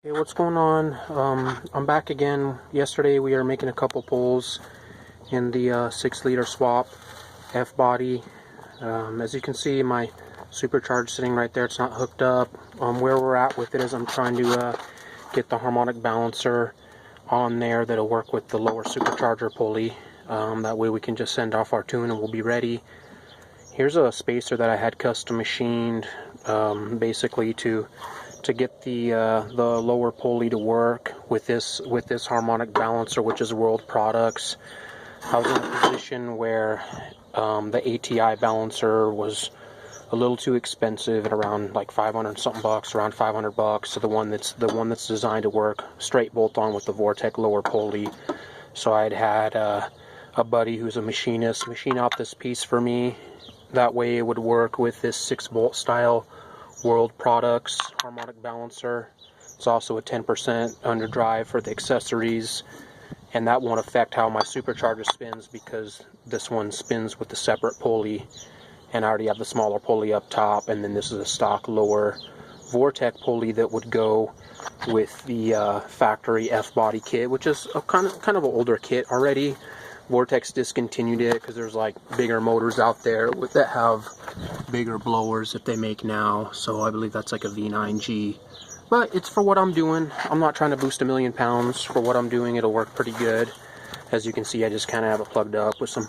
Hey, what's going on? I'm back again. Yesterday we were making a couple pulls in the 6-liter swap F-body. As you can see, my supercharger sitting right there. It's not hooked up. Where we're at with it is I'm trying to get the harmonic balancer on there that'll work with the lower supercharger pulley. That way we can just send off our tune and we'll be ready. Here's a spacer that I had custom machined, basically to get the lower pulley to work with this harmonic balancer, which is World Products. I was in a position where the ATI balancer was a little too expensive at around like 500 something bucks, around 500 bucks. So the one that's designed to work straight bolt on with the Vortec lower pulley. So I'd had a buddy who's a machinist machine out this piece for me. That way it would work with this 6-bolt style World Products harmonic balancer. It's also a 10% underdrive for the accessories, and that won't affect how my supercharger spins because this one spins with the separate pulley, and I already have the smaller pulley up top, and then this is a stock lower Vortec pulley that would go with the factory F-body kit, which is a kind of an older kit already. Vortex discontinued it because there's like bigger motors out there that have bigger blowers that they make now. So I believe that's like a V9G. But it's for what I'm doing. I'm not trying to boost 1,000,000 pounds. For what I'm doing, it'll work pretty good. As you can see, I just kind of have it plugged up with some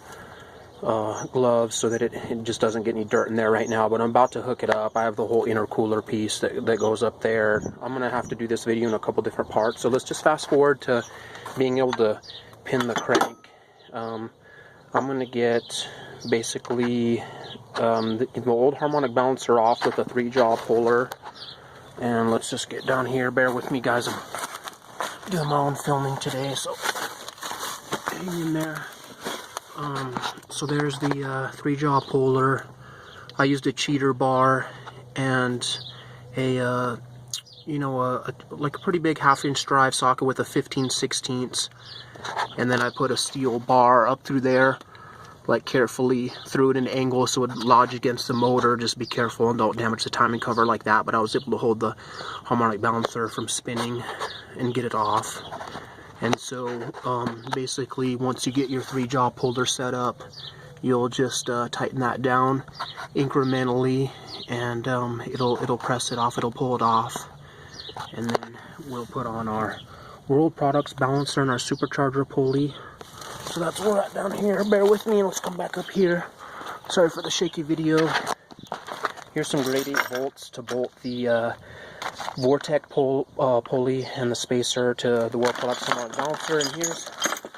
gloves so that it just doesn't get any dirt in there right now. But I'm about to hook it up. I have the whole intercooler piece that goes up there. I'm going to have to do this video in a couple different parts. So let's just fast forward to being able to pin the crank. I'm going to get basically the old harmonic balancer off with a 3-jaw puller, and let's just get down here. Bear with me, guys. I'm doing my own filming today, so hang in there. So there's the 3-jaw puller. I used a cheater bar and a like a pretty big 1/2-inch drive socket with a 15/16, and then I put a steel bar up through there, like carefully threw it in an angle so it would lodge against the motor. Just be careful and don't damage the timing cover like that. But I was able to hold the harmonic balancer from spinning and get it off. And so basically, once you get your 3-jaw puller set up, you'll just tighten that down incrementally, and it'll press it off. It'll pull it off. And then we'll put on our World Products balancer and our supercharger pulley. So that's where we're at down here. Bear with me and let's come back up here. Sorry for the shaky video. Here's some grade 8 bolts to bolt the Vortec pulley and the spacer to the World Products harmonic balancer. And here's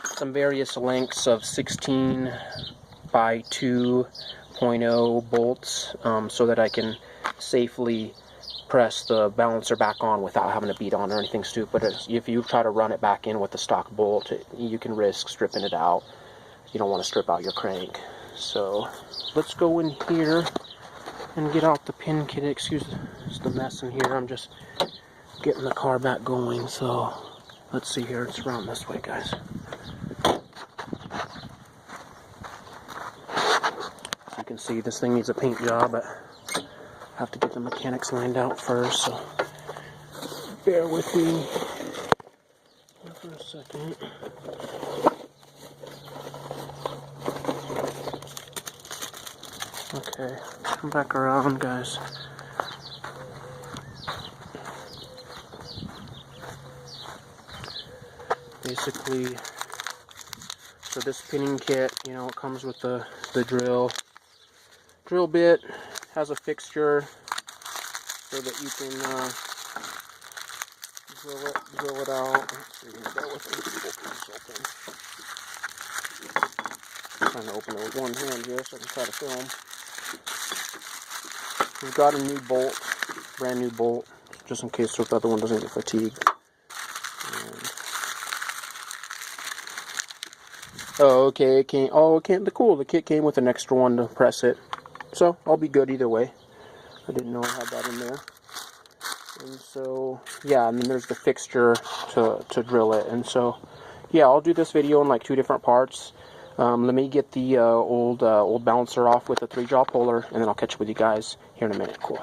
some various lengths of 16 by 2.0 bolts so that I can safely press the balancer back on without having to beat on or anything stupid. If you try to run it back in with the stock bolt, you can risk stripping it out. You don't want to strip out your crank. So let's go in here and get out the pin kit. Excuse the mess in here. I'm just getting the car back going. So let's see here. It's around this way, guys. As you can see, this thing needs a paint job, but have to get the mechanics lined out first, so bear with me for a second. Okay, come back around, guys. Basically, so this pinning kit, you know, it comes with the drill bit. Has a fixture so that you can drill it out. Let's see, bear with me. I'm trying to open it with one hand here so I can try to film. We've got a new bolt, brand new bolt, just in case the other one doesn't get fatigued. Oh, okay, it came. Oh, it came. Cool. The kit came with an extra one to press it. So, I'll be good either way. I didn't know I had that in there. And so, yeah, and then there's the fixture to drill it. And so, yeah, I'll do this video in like 2 different parts. Let me get the old balancer off with the 3-jaw puller, and then I'll catch up with you guys here in a minute. Cool.